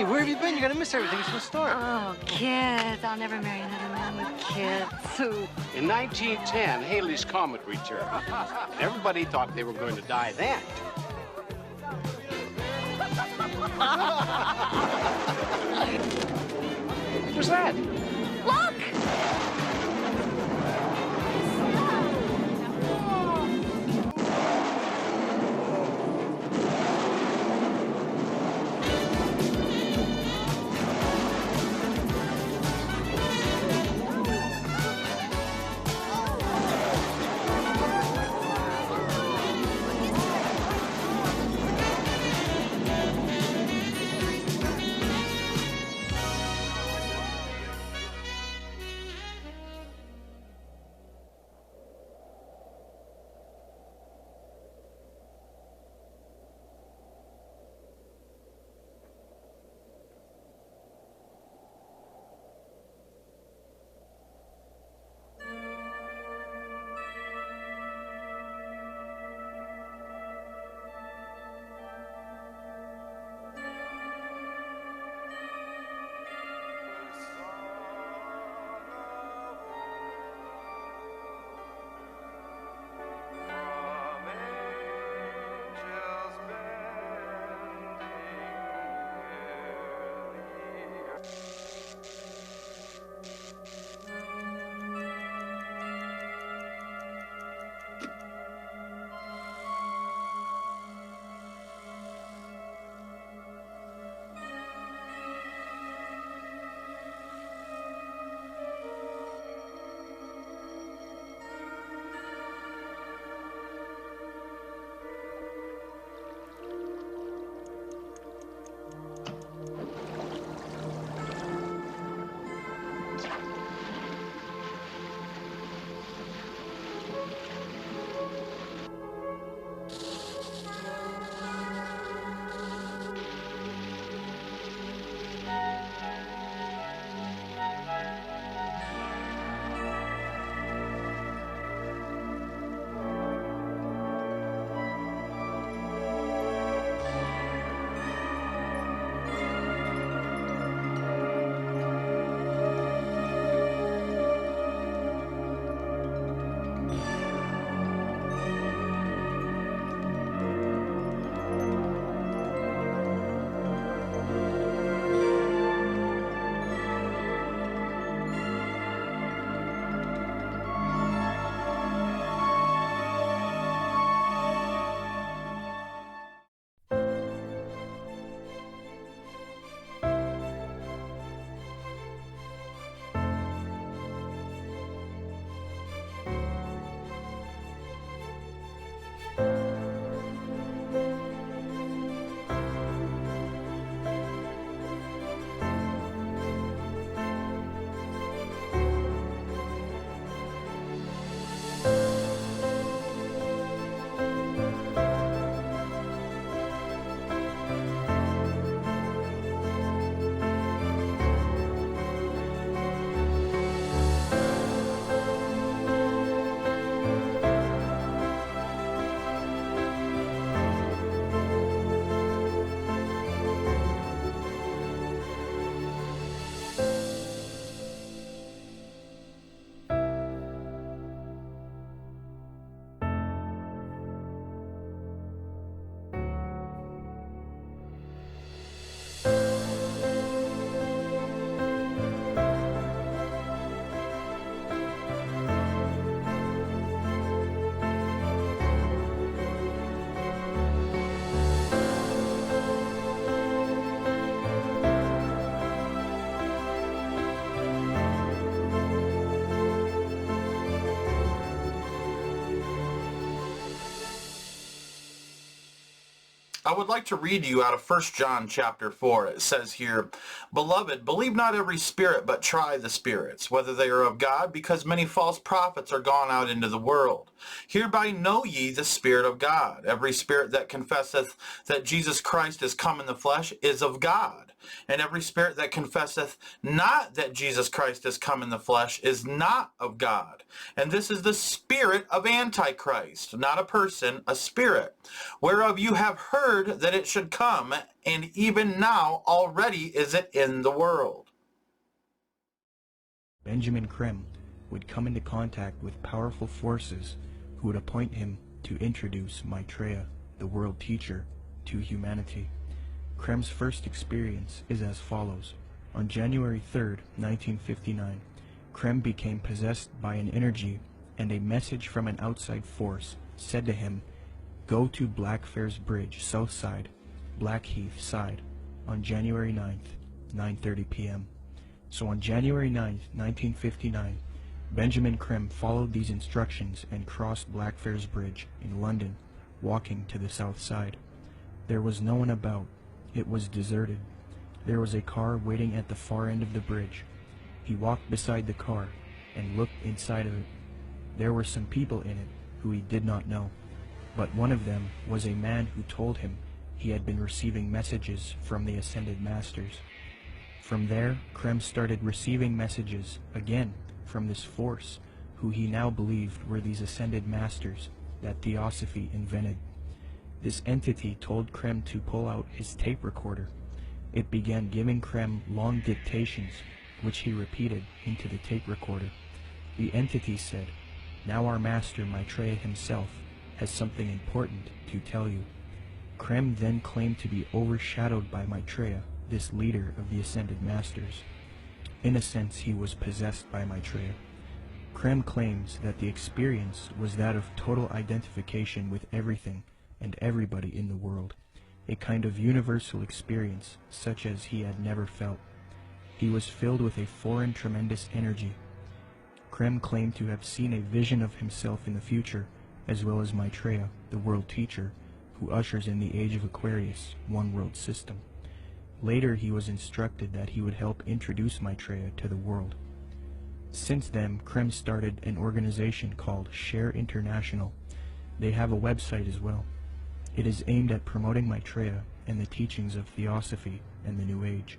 Hey, where have you been? You're gonna miss everything. It's in the store. Oh, kids. I'll never marry another man with kids. In 1910, Halley's Comet returned. Everybody thought they were going to die then. What's that? Look! I would like to read you out of 1 John chapter 4. It says here, "Beloved, believe not every spirit, but try the spirits, whether they are of God, because many false prophets are gone out into the world. Hereby know ye the Spirit of God. Every spirit that confesseth that Jesus Christ is come in the flesh is of God. And every spirit that confesseth not that Jesus Christ is come in the flesh is not of God. And this is the spirit of Antichrist," not a person, a spirit, "whereof you have heard heard that it should come, and even now already is it in the world. Benjamin Krem would come into contact with powerful forces who would appoint him to introduce Maitreya, the world teacher, to humanity. Krem's first experience is as follows. On January 3rd, 1959, Krem became possessed by an energy, and a message from an outside force said to him, "Go to Blackfriars Bridge, south side, Blackheath side, on January 9th, 9:30 p.m. So on January 9th, 1959, Benjamin Krem followed these instructions and crossed Blackfriars Bridge in London, walking to the south side. There was no one about. It was deserted. There was a car waiting at the far end of the bridge. He walked beside the car and looked inside of it. There were some people in it who he did not know, but one of them was a man who told him he had been receiving messages from the Ascended Masters. From there, Krem started receiving messages again from this force, who he now believed were these Ascended Masters that Theosophy invented. This entity told Krem to pull out his tape recorder. It began giving Krem long dictations, which he repeated into the tape recorder. The entity said, "Now our master Maitreya himself has something important to tell you." Krem then claimed to be overshadowed by Maitreya, this leader of the Ascended Masters. In a sense, he was possessed by Maitreya. Krem claims that the experience was that of total identification with everything and everybody in the world, a kind of universal experience such as he had never felt. He was filled with a foreign tremendous energy. Krem claimed to have seen a vision of himself in the future, as well as Maitreya, the world teacher, who ushers in the age of Aquarius, one world system. Later he was instructed that he would help introduce Maitreya to the world. Since then, Krem started an organization called Share International. They have a website as well. It is aimed at promoting Maitreya and the teachings of Theosophy and the New Age.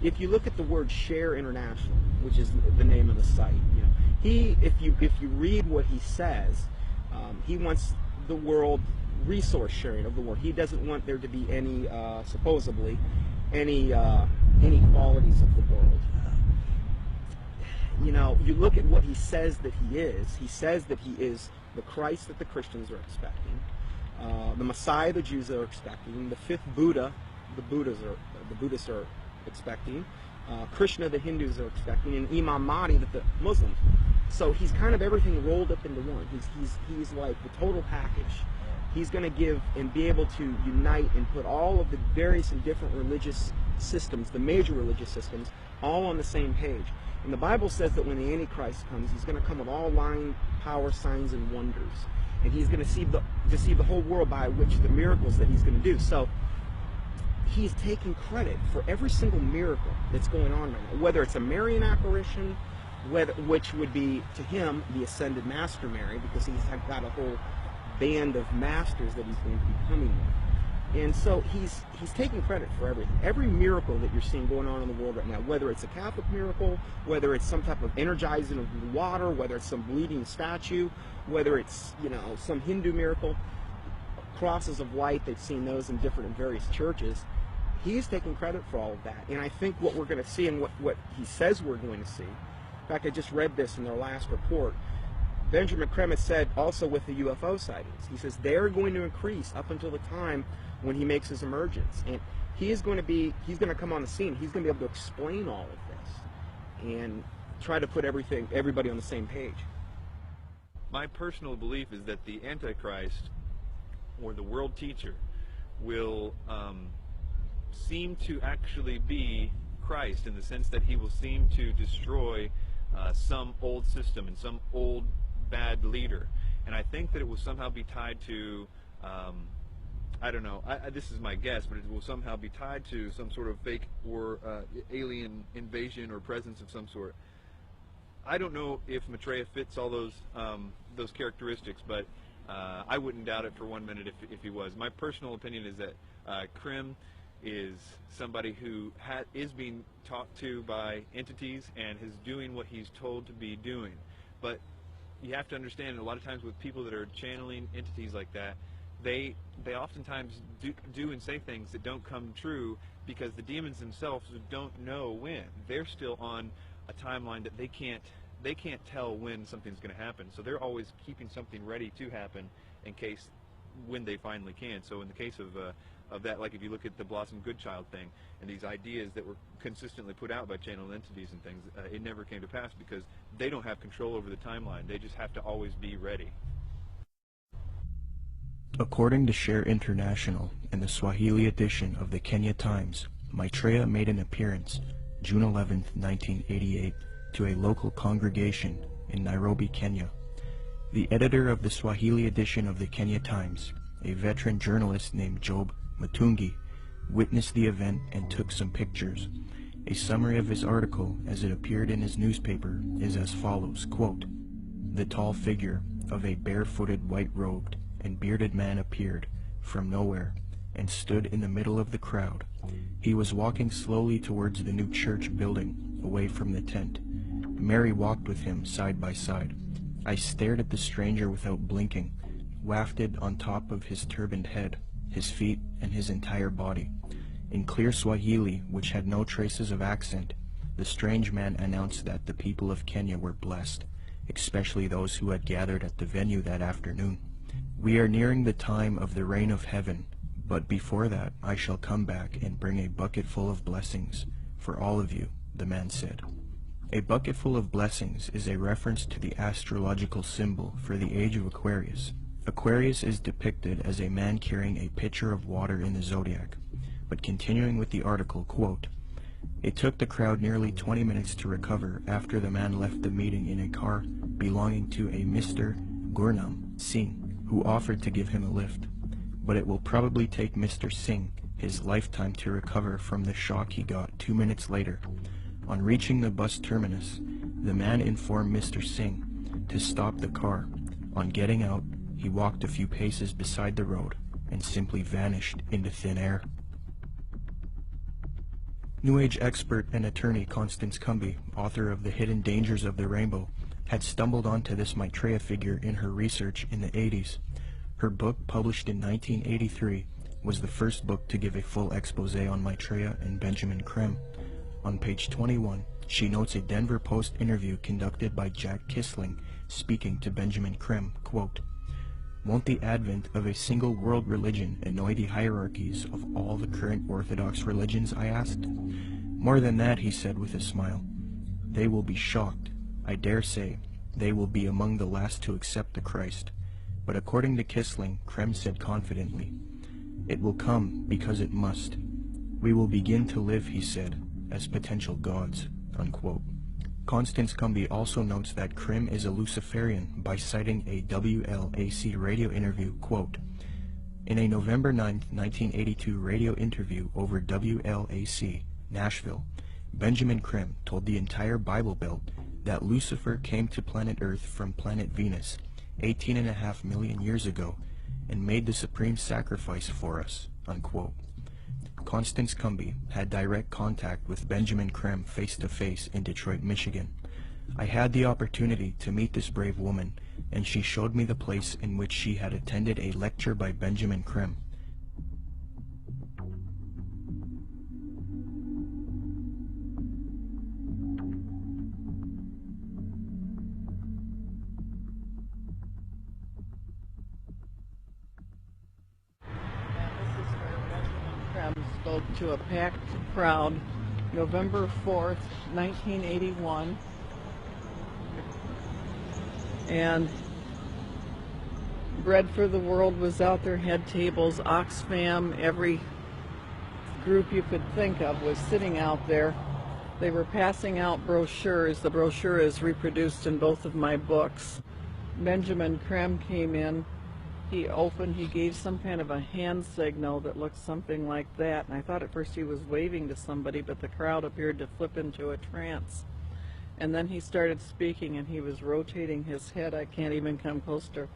If you look at the word Share International, which is the name of the site, if you read what he says, he wants the world resource sharing of the world. He doesn't want there to be any, supposedly, any inequalities of the world. You look at what he says that he is. He says that he is the Christ that the Christians are expecting, the Messiah the Jews are expecting, the fifth Buddha the Buddhists are expecting, Krishna the Hindus are expecting, and Imam Mahdi that the Muslims. So he's kind of everything rolled up into one. He's like the total package. He's going to give and be able to unite and put all of the various and different religious systems, the major religious systems, all on the same page. And the Bible says that when the Antichrist comes, he's going to come with all lying power, signs, and wonders. And he's going to deceive the whole world by which the miracles that he's going to do. So he's taking credit for every single miracle that's going on right now, whether it's a Marian apparition, which would be to him the Ascended Master Mary, because he's got a whole band of masters that he's going to be coming with. And so he's taking credit for everything. Every miracle that you're seeing going on in the world right now, whether it's a Catholic miracle, whether it's some type of energizing of the water, whether it's some bleeding statue, whether it's some Hindu miracle, crosses of light, they've seen those in different and various churches. He's taking credit for all of that. And I think what we're going to see and what he says we're going to see, in fact, I just read this in their last report, Benjamin Krem has said also with the UFO sightings, he says they're going to increase up until the time when he makes his emergence. And he's going to come on the scene. He's going to be able to explain all of this and try to put everybody on the same page. My personal belief is that the Antichrist, or the world teacher, will seem to actually be Christ, in the sense that he will seem to destroy some old system and some old bad leader. And I think that it will somehow be tied to, I don't know, this is my guess, but it will somehow be tied to some sort of fake or alien invasion or presence of some sort. I don't know if Maitreya fits all those characteristics, but I wouldn't doubt it for 1 minute if he was. My personal opinion is that Krem is somebody who is being talked to by entities and is doing what he's told to be doing. But you have to understand, a lot of times with people that are channeling entities like that, they oftentimes do and say things that don't come true because the demons themselves don't know when. They're still on a timeline that they can't tell when something's going to happen. So they're always keeping something ready to happen in case when they finally can. So in the case of that, like if you look at the Blossom Goodchild thing and these ideas that were consistently put out by channel entities and things, it never came to pass because they don't have control over the timeline. They just have to always be ready. According to Share International and the Swahili edition of the Kenya Times, Maitreya made an appearance June 11, 1988, to a local congregation in Nairobi, Kenya. The editor of the Swahili edition of the Kenya Times, a veteran journalist named Job Matungi, witnessed the event and took some pictures. A summary of his article as it appeared in his newspaper is as follows, quote, "The tall figure of a barefooted, white-robed and bearded man appeared from nowhere and stood in the middle of the crowd. He was walking slowly towards the new church building, away from the tent. Mary walked with him side by side. I stared at the stranger without blinking, wafted on top of his turbaned head, his feet, and his entire body. In clear Swahili, which had no traces of accent, the strange man announced that the people of Kenya were blessed, especially those who had gathered at the venue that afternoon. We are nearing the time of the reign of heaven, but before that I shall come back and bring a bucket full of blessings for all of you, the man said. A bucket full of blessings is a reference to the astrological symbol for the age of Aquarius. Aquarius is depicted as a man carrying a pitcher of water in the zodiac. But continuing with the article, quote, "It took the crowd nearly 20 minutes to recover after the man left the meeting in a car belonging to a Mr. Gurnam Singh, who offered to give him a lift. But it will probably take Mr. Singh his lifetime to recover from the shock he got 2 minutes later. On reaching the bus terminus, the man informed Mr. Singh to stop the car. On getting out, he walked a few paces beside the road and simply vanished into thin air." New Age expert and attorney Constance Cumby, author of The Hidden Dangers of the Rainbow, had stumbled onto this Maitreya figure in her research in the 80s. Her book, published in 1983, was the first book to give a full expose on Maitreya and Benjamin Creme. On page 21, she notes a Denver Post interview conducted by Jack Kissling speaking to Benjamin Creme, quote, "Won't the advent of a single world religion annoy the hierarchies of all the current Orthodox religions?" I asked. "More than that," he said with a smile. "They will be shocked. I dare say they will be among the last to accept the Christ." But according to Kissling, Creme said confidently, "It will come because it must. We will begin to live," he said, "as potential gods," unquote. Constance Cumby also notes that Creme is a Luciferian by citing a WLAC radio interview, quote, "In a November 9, 1982 radio interview over WLAC, Nashville, Benjamin Creme told the entire Bible Belt that Lucifer came to planet Earth from planet Venus 18.5 million years ago and made the supreme sacrifice for us," unquote. Constance Cumby had direct contact with Benjamin Creme face-to-face in Detroit, Michigan. I had the opportunity to meet this brave woman, and she showed me the place in which she had attended a lecture by Benjamin Creme. Spoke to a packed crowd November 4th, 1981, and Bread for the World was out there, had tables, Oxfam, every group you could think of was sitting out there. They were passing out brochures. The brochure is reproduced in both of my books. Benjamin Creme came in. He gave some kind of a hand signal that looked something like that, and I thought at first he was waving to somebody, but the crowd appeared to flip into a trance. And then he started speaking, and he was rotating his head. I can't even come close to,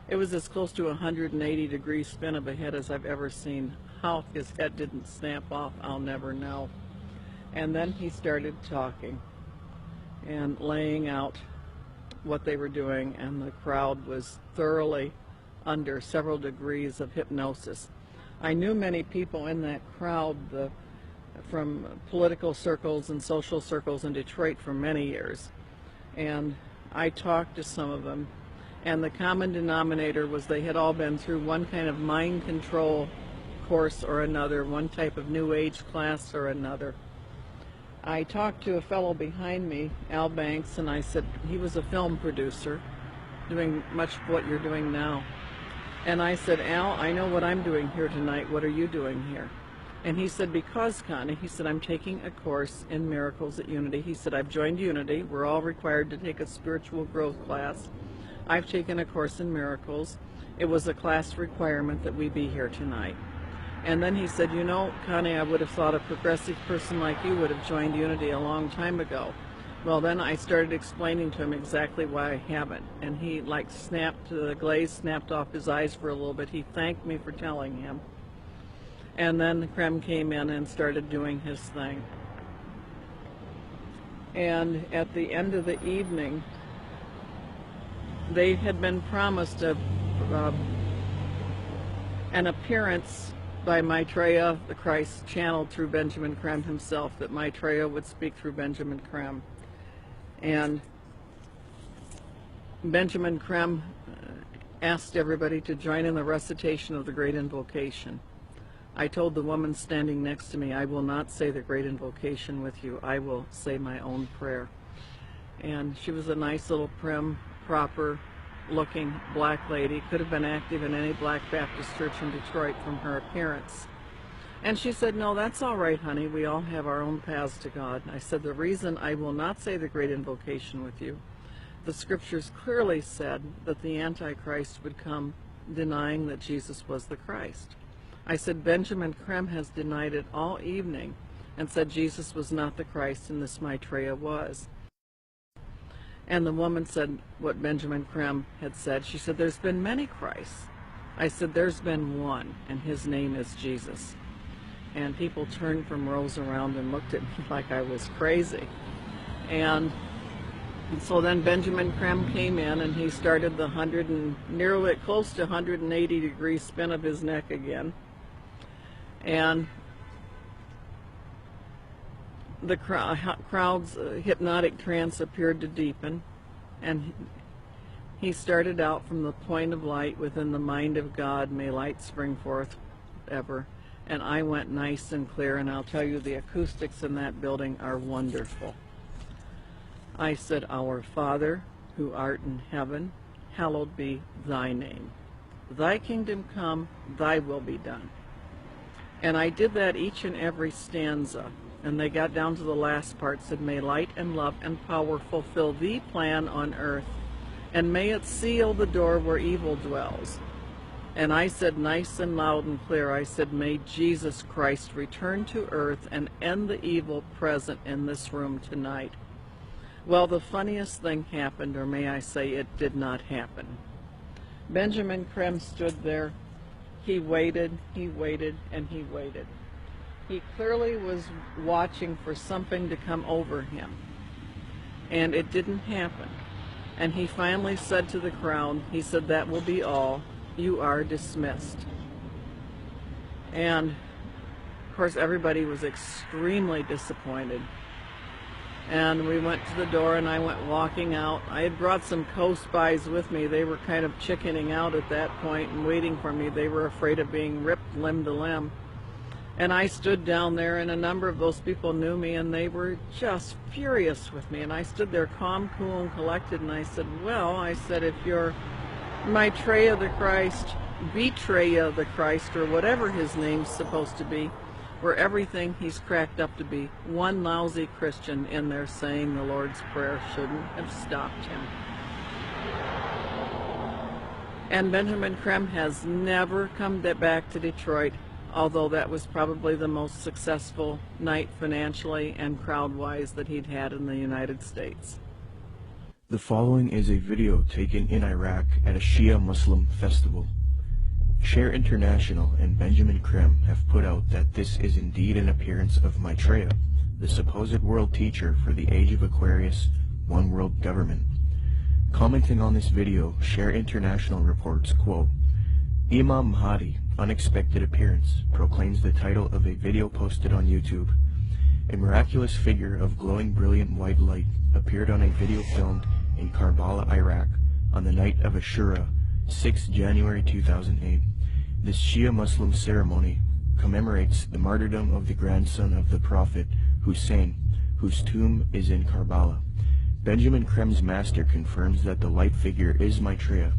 it was as close to a 180-degree spin of a head as I've ever seen. How his head didn't snap off, I'll never know. And then he started talking and laying out what they were doing, and the crowd was thoroughly under several degrees of hypnosis. I knew many people in that crowd from political circles and social circles in Detroit for many years. And I talked to some of them, and the common denominator was they had all been through one kind of mind control course or another, one type of New Age class or another. I talked to a fellow behind me, Al Banks, and I said, he was a film producer, doing much of what you're doing now. And I said, Al, I know what I'm doing here tonight. What are you doing here? And he said, because, Connie, he said, I'm taking a course in miracles at Unity. He said, I've joined Unity. We're all required to take a spiritual growth class. I've taken a course in miracles. It was a class requirement that we be here tonight. And then he said, you know, Connie, I would have thought a progressive person like you would have joined Unity a long time ago. Well, then I started explaining to him exactly why I haven't. And he, like, the glaze snapped off his eyes for a little bit. He thanked me for telling him. And then Krem came in and started doing his thing. And at the end of the evening, they had been promised an appearance by Maitreya, the Christ, channeled through Benjamin Krem himself, that Maitreya would speak through Benjamin Krem. And Benjamin Krem asked everybody to join in the recitation of the Great Invocation. I told the woman standing next to me, I will not say the Great Invocation with you. I will say my own prayer. And she was a nice little prim, proper-looking black lady. Could have been active in any Black Baptist church in Detroit from her appearance. And she said, no, that's all right, honey. We all have our own paths to God. I said, the reason I will not say the Great Invocation with you, the scriptures clearly said that the Antichrist would come denying that Jesus was the Christ. I said, Benjamin Krem has denied it all evening and said Jesus was not the Christ and this Maitreya was. And the woman said what Benjamin Krem had said. She said, there's been many Christs. I said, there's been one, and his name is Jesus. And people turned from rows around and looked at me like I was crazy. And so then Benjamin Krem came in, and he started the nearly close to 180-degree spin of his neck again. And the crowd's hypnotic trance appeared to deepen, and he started out from the point of light within the mind of God, may light spring forth ever. And I went nice and clear, and I'll tell you, the acoustics in that building are wonderful. I said, Our Father, who art in heaven, hallowed be thy name. Thy kingdom come, thy will be done. And I did that each and every stanza. And they got down to the last part, said, may light and love and power fulfill thee plan on earth, and may it seal the door where evil dwells. And I said nice and loud and clear, I said, may Jesus Christ return to earth and end the evil present in this room tonight. Well, the funniest thing happened, or may I say it did not happen. Benjamin Krem stood there. He waited, and he waited. He clearly was watching for something to come over him. And it didn't happen. And he finally said to the crowd, he said, that will be all. You are dismissed. And, of course, everybody was extremely disappointed. And we went to the door, and I went walking out. I had brought some co-spies with me. They were kind of chickening out at that point and waiting for me. They were afraid of being ripped limb to limb. And I stood down there, and a number of those people knew me, and they were just furious with me. And I stood there calm, cool, and collected, and I said, well, I said, if you're Maitreya the Christ, Betreya the Christ, or whatever his name's supposed to be, where everything he's cracked up to be, one lousy Christian in there saying the Lord's Prayer shouldn't have stopped him. And Benjamin Krem has never come back to Detroit, although that was probably the most successful night financially and crowd-wise that he'd had in the United States. The following is a video taken in Iraq at a Shia Muslim festival. Share International and Benjamin Krem have put out that this is indeed an appearance of Maitreya, the supposed world teacher for the Age of Aquarius, One World Government. Commenting on this video, Share International reports, quote, Imam Mahdi, Unexpected Appearance, proclaims the title of a video posted on YouTube. A miraculous figure of glowing brilliant white light appeared on a video filmed in Karbala, Iraq, on the night of Ashura, 6 January 2008. This Shia Muslim ceremony commemorates the martyrdom of the grandson of the Prophet, Hussein, whose tomb is in Karbala. Benjamin Krem's master confirms that the light figure is Maitreya,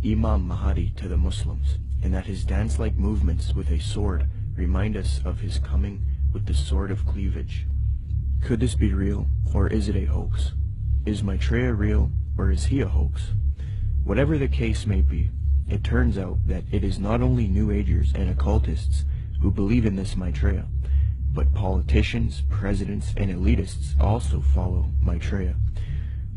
Imam Mahdi to the Muslims, and that his dance-like movements with a sword remind us of his coming with the sword of cleavage. Could this be real, or is it a hoax? Is Maitreya real, or is he a hoax? Whatever the case may be, it turns out that it is not only New Agers and occultists who believe in this Maitreya, but politicians, presidents, and elitists also follow Maitreya.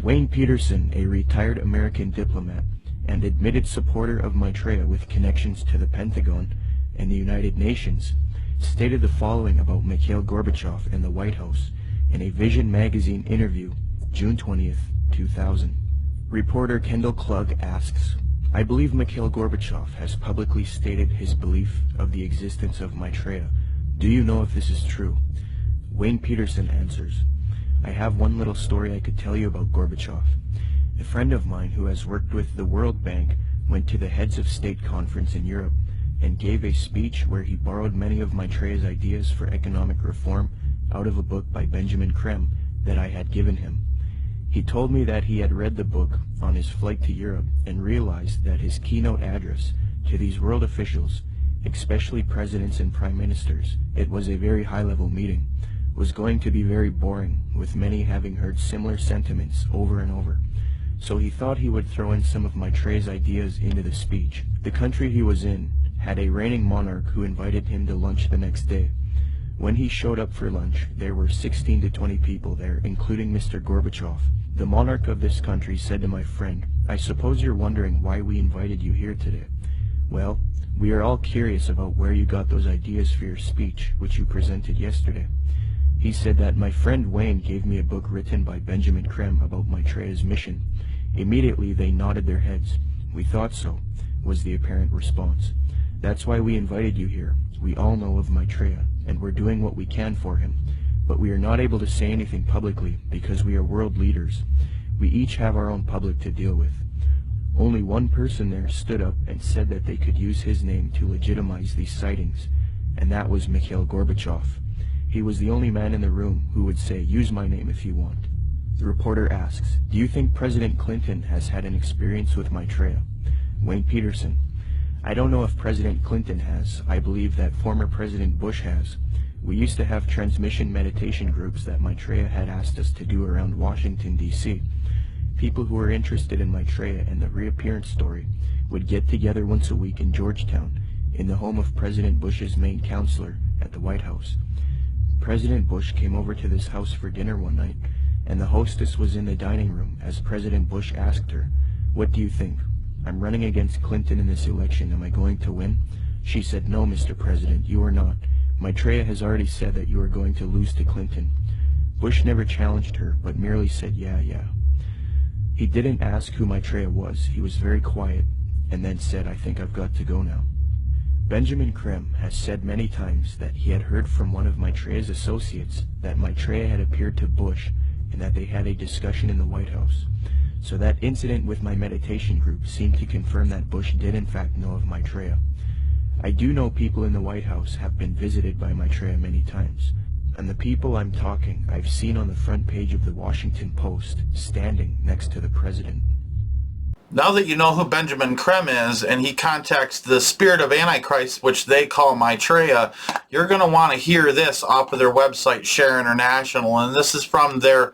Wayne Peterson, a retired American diplomat and admitted supporter of Maitreya with connections to the Pentagon and the United Nations, stated the following about Mikhail Gorbachev and the White House in a Vision magazine interview, June 20th, 2000. Reporter Kendall Klug asks, I believe Mikhail Gorbachev has publicly stated his belief of the existence of Maitreya. Do you know if this is true? Wayne Peterson answers, I have one little story I could tell you about Gorbachev. A friend of mine who has worked with the World Bank went to the Heads of State Conference in Europe and gave a speech where he borrowed many of Maitreya's ideas for economic reform out of a book by Benjamin Krem that I had given him. He told me that he had read the book on his flight to Europe and realized that his keynote address to these world officials, especially presidents and prime ministers, it was a very high-level meeting, was going to be very boring, with many having heard similar sentiments over and over. So he thought he would throw in some of Maitreya's ideas into the speech. The country he was in had a reigning monarch who invited him to lunch the next day. When he showed up for lunch, there were 16 to 20 people there, including Mr. Gorbachev. The monarch of this country said to my friend, I suppose you're wondering why we invited you here today. Well, we are all curious about where you got those ideas for your speech, which you presented yesterday. He said that my friend Wayne gave me a book written by Benjamin Krem about Maitreya's mission. Immediately they nodded their heads. We thought so, was the apparent response. That's why we invited you here. We all know of Maitreya, and we're doing what we can for him. But we are not able to say anything publicly because we are world leaders. We each have our own public to deal with. Only one person there stood up and said that they could use his name to legitimize these sightings, and that was Mikhail Gorbachev. He was the only man in the room who would say, use my name if you want. The reporter asks, do you think President Clinton has had an experience with Maitreya? Wayne Peterson, I don't know if President Clinton has. I believe that former President Bush has. We used to have transmission meditation groups that Maitreya had asked us to do around Washington, D.C. People who were interested in Maitreya and the reappearance story would get together once a week in Georgetown, in the home of President Bush's main counselor at the White House. President Bush came over to this house for dinner one night, and the hostess was in the dining room as President Bush asked her, what do you think? I'm running against Clinton in this election. Am I going to win? She said, no, Mr. President, you are not. Maitreya has already said that you are going to lose to Clinton. Bush never challenged her, but merely said, yeah. He didn't ask who Maitreya was. He was very quiet, and then said, I think I've got to go now. Benjamin Krem has said many times that he had heard from one of Maitreya's associates that Maitreya had appeared to Bush and that they had a discussion in the White House. So that incident with my meditation group seemed to confirm that Bush did in fact know of Maitreya. I do know people in the White House have been visited by Maitreya many times, and the people I'm talking I've seen on the front page of the Washington Post, standing next to the president. Now that you know who Benjamin Krem is, and he contacts the spirit of Antichrist, which they call Maitreya, you're going to want to hear this off of their website, Share International, and this is from their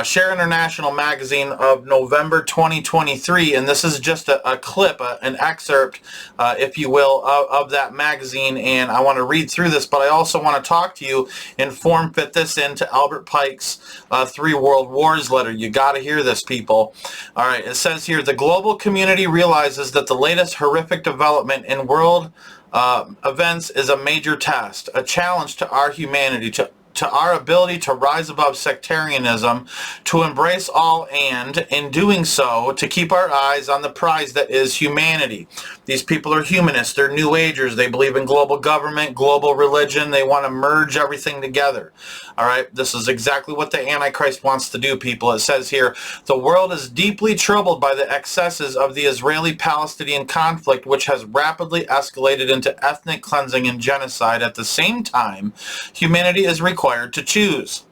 Share International magazine of November 2023, and this is just a clip, an excerpt, if you will, of that magazine, and I want to read through this, but I also want to talk to you and fit this into Albert Pike's 3 World Wars letter. You got to hear this, people. All right, it says here, the global community realizes that the latest horrific development in world events is a major test, a challenge to our humanity, to to our ability to rise above sectarianism, to embrace all, and in doing so, to keep our eyes on the prize that is humanity. These people are humanists. They're New Agers. They believe in global government, global religion. They want to merge everything together. All right, this is exactly what the Antichrist wants to do, people. It says here, the world is deeply troubled by the excesses of the Israeli-Palestinian conflict, which has rapidly escalated into ethnic cleansing and genocide. At the same time, humanity is required to choose.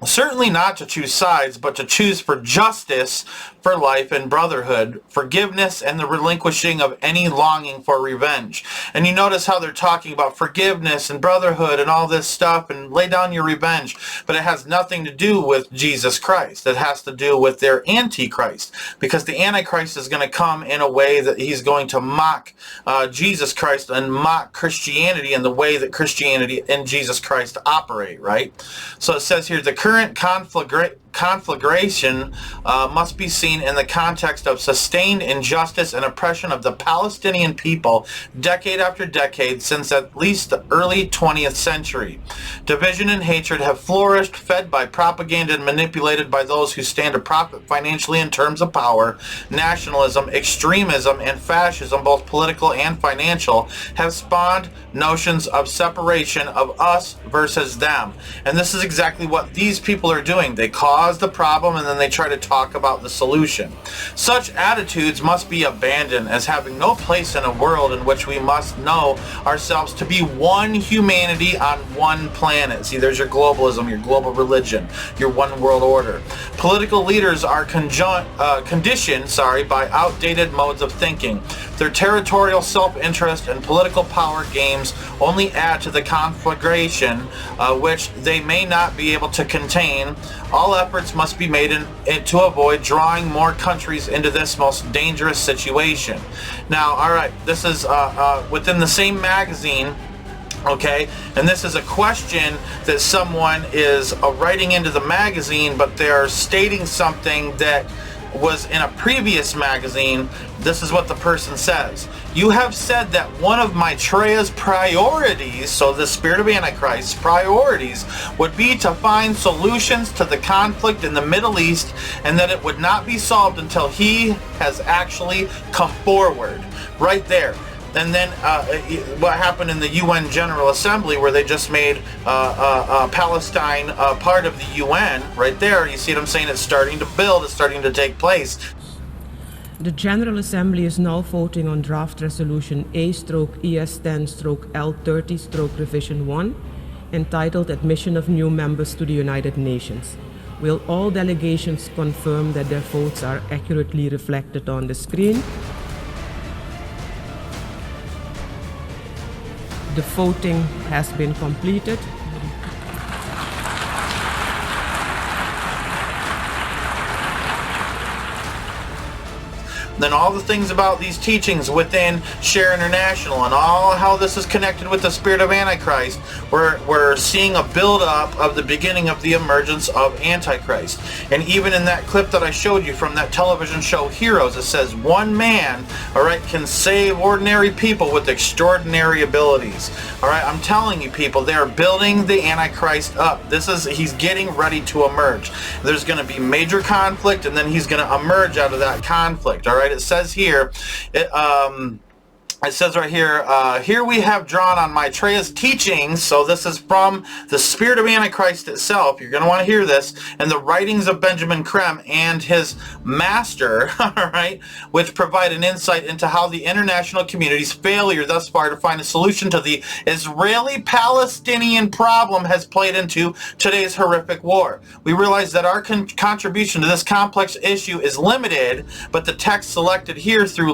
Certainly not to choose sides, but to choose for justice, for life and brotherhood, forgiveness, and the relinquishing of any longing for revenge. And you notice how they're talking about forgiveness and brotherhood and all this stuff and lay down your revenge, but it has nothing to do with Jesus Christ. It has to do with their Antichrist, because the Antichrist is going to come in a way that he's going to mock Jesus Christ and mock Christianity and the way that Christianity and Jesus Christ operate, right? So it says here, the current conflagration must be seen in the context of sustained injustice and oppression of the Palestinian people decade after decade since at least the early 20th century. Division and hatred have flourished, fed by propaganda and manipulated by those who stand to profit financially in terms of power. Nationalism, extremism, and fascism, both political and financial, have spawned notions of separation of us versus them. And this is exactly what these people are doing. They cause the problem and then they try to talk about the solution. Such attitudes must be abandoned as having no place in a world in which we must know ourselves to be one humanity on one planet. See, there's your globalism, your global religion, your one world order. Political leaders are conditioned by outdated modes of thinking. Their territorial self-interest and political power games only add to the conflagration which they may not be able to contain. All efforts must be made to avoid drawing more countries into this most dangerous situation. Now, all right, this is within the same magazine. Okay, and this is a question that someone is writing into the magazine, but they're stating something that was in a previous magazine. This is what the person says. You have said that one of Maitreya's priorities, so the spirit of Antichrist's priorities, would be to find solutions to the conflict in the Middle East, and that it would not be solved until he has actually come forward. Right there. And then what happened in the UN General Assembly, where they just made Palestine part of the UN, right there, you see what I'm saying? It's starting to build, it's starting to take place. The General Assembly is now voting on Draft Resolution A/ES10/L30/Revision 1, entitled Admission of New Members to the United Nations. Will all delegations confirm that their votes are accurately reflected on the screen? The voting has been completed. Then all the things about these teachings within Share International and all how this is connected with the spirit of Antichrist, we're seeing a build-up of the beginning of the emergence of Antichrist. And even in that clip that I showed you from that television show Heroes, it says one man, all right, can save ordinary people with extraordinary abilities. All right, I'm telling you people, they are building the Antichrist up. He's getting ready to emerge. There's going to be major conflict, and then he's going to emerge out of that conflict. All right. It says here, it says right here, here we have drawn on Maitreya's teachings. So this is from the spirit of Antichrist itself. You're going to want to hear this. And the writings of Benjamin Krem and his master, all right, which provide an insight into how the international community's failure thus far to find a solution to the Israeli-Palestinian problem has played into today's horrific war. We realize that our contribution to this complex issue is limited, but the text selected here throw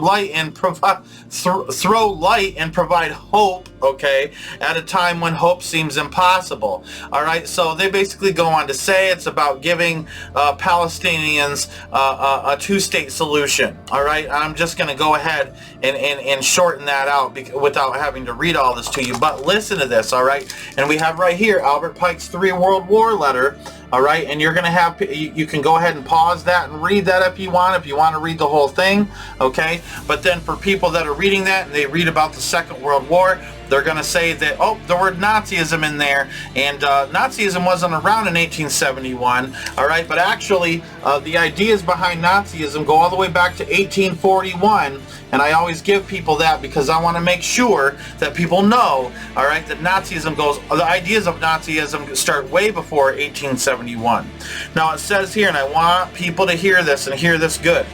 light and provide hope, okay, at a time when hope seems impossible. All right, so they basically go on to say it's about giving Palestinians a two-state solution. All right, I'm just going to go ahead and shorten that out without having to read all this to you, but listen to this, all right? And we have right here Albert Pike's 3 World War letter. All right, and you're going to have, you can go ahead and pause that and read that if you want to read the whole thing, okay? But then for people that are reading that and they read about the Second World War, they're going to say that, oh, the word Nazism in there, and Nazism wasn't around in 1871, all right, but actually the ideas behind Nazism go all the way back to 1841, and I always give people that because I want to make sure that people know, all right, that Nazism goes, the ideas of Nazism start way before 1871. Now it says here, and I want people to hear this and hear this good.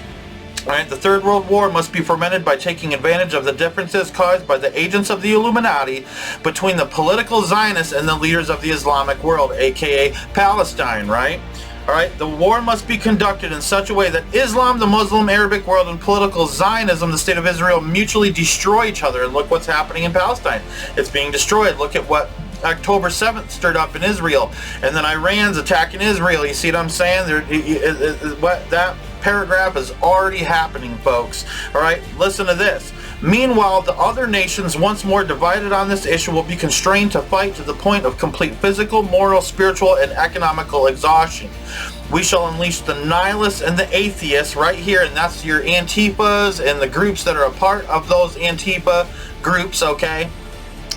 All right, the Third World War must be fomented by taking advantage of the differences caused by the agents of the Illuminati between the political Zionists and the leaders of the Islamic world, aka Palestine, right? All right, the war must be conducted in such a way that Islam, the Muslim Arabic world, and political Zionism, the state of Israel, mutually destroy each other. And look what's happening in Palestine. It's being destroyed. Look at what October 7th stirred up in Israel. And then Iran's attacking Israel. You see what I'm saying? That paragraph is already happening, folks. All right, listen to this. Meanwhile, the other nations, once more divided on this issue, will be constrained to fight to the point of complete physical, moral, spiritual, and economical exhaustion. We shall unleash the nihilists and the atheists right here, and that's your Antifas and the groups that are a part of those Antifa groups, okay?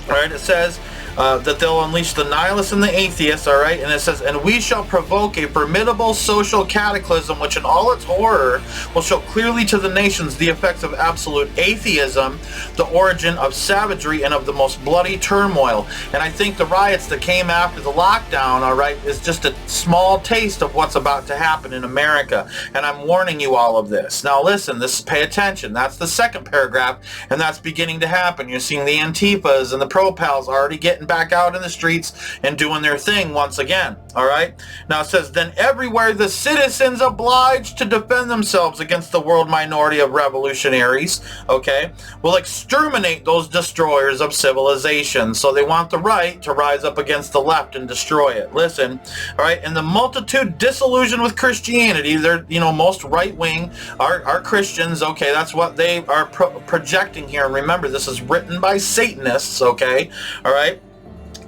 All right, it says that they'll unleash the nihilists and the atheists, all right? And it says, and we shall provoke a formidable social cataclysm which in all its horror will show clearly to the nations the effects of absolute atheism, the origin of savagery, and of the most bloody turmoil. And I think the riots that came after the lockdown, all right, is just a small taste of what's about to happen in America. And I'm warning you all of this. Now listen, pay attention. That's the second paragraph, and that's beginning to happen. You're seeing the Antifas and the pro-pals already getting back out in the streets and doing their thing once again. All right, now it says, then everywhere the citizens obliged to defend themselves against the world minority of revolutionaries, okay, will exterminate those destroyers of civilization. So they want the right to rise up against the left and destroy it. Listen, all right, and the multitude disillusioned with Christianity, they're, you know, most right-wing are Christians, okay, that's what they are projecting here. And remember, this is written by Satanists, okay, all right.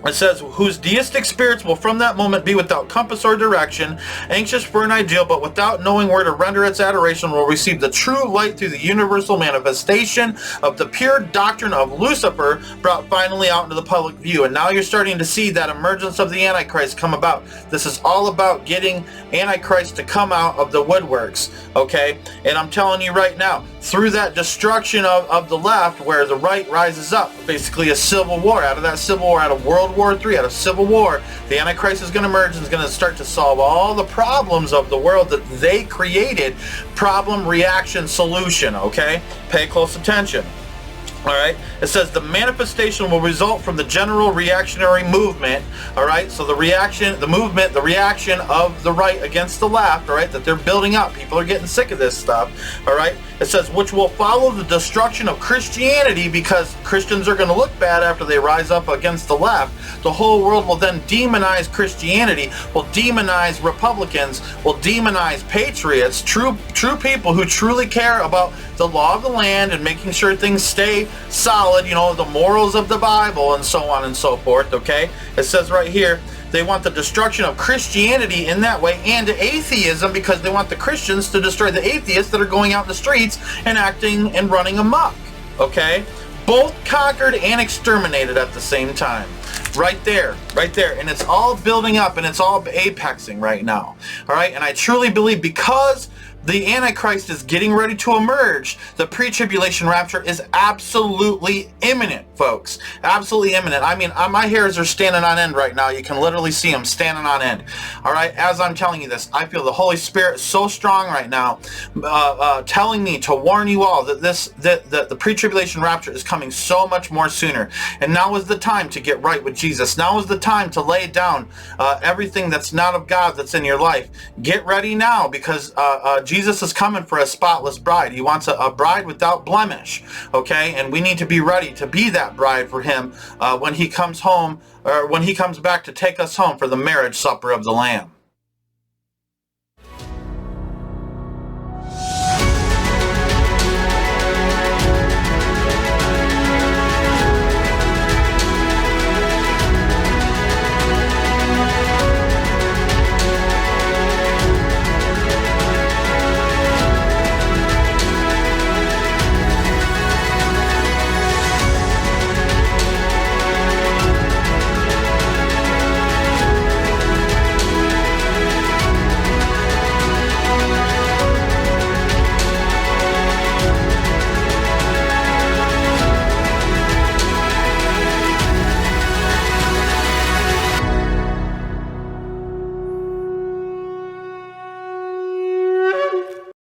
It says, whose deistic spirits will from that moment be without compass or direction, anxious for an ideal, but without knowing where to render its adoration, will receive the true light through the universal manifestation of the pure doctrine of Lucifer brought finally out into the public view. And now you're starting to see that emergence of the Antichrist come about. This is all about getting Antichrist to come out of the woodworks, okay? And I'm telling you right now, through that destruction of the left, where the right rises up, basically a civil war, out of that civil war, out of World War III, out of Civil War, the Antichrist is going to emerge and is going to start to solve all the problems of the world that they created. Problem, reaction, solution, okay? Pay close attention. All right, it says the manifestation will result from the general reactionary movement. All right, so the reaction, the movement, the reaction of the right against the left, all right, that they're building up. People are getting sick of this stuff. All right, it says which will follow the destruction of Christianity, because Christians are going to look bad after they rise up against the left. The whole world will then demonize Christianity, will demonize Republicans, will demonize patriots, true people who truly care about the law of the land and making sure things stay solid, you know, the morals of the Bible and so on and so forth, okay? It says right here, they want the destruction of Christianity in that way, and atheism, because they want the Christians to destroy the atheists that are going out in the streets and acting and running amok, okay? Both conquered and exterminated at the same time. Right there, and it's all building up and it's all apexing right now, all right? And I truly believe, because the Antichrist is getting ready to emerge, the pre-tribulation rapture is absolutely imminent, folks. Absolutely imminent. I mean, my hairs are standing on end right now. You can literally see them standing on end. All right, as I'm telling you this, I feel the Holy Spirit so strong right now, telling me to warn you all that the pre-tribulation rapture is coming so much more sooner. And now is the time to get right with Jesus. Now is the time to lay down everything that's not of God that's in your life. Get ready now, because Jesus is coming for a spotless bride. He wants a bride without blemish, okay? And we need to be ready to be that bride for him when he comes home, or when he comes back to take us home for the marriage supper of the Lamb.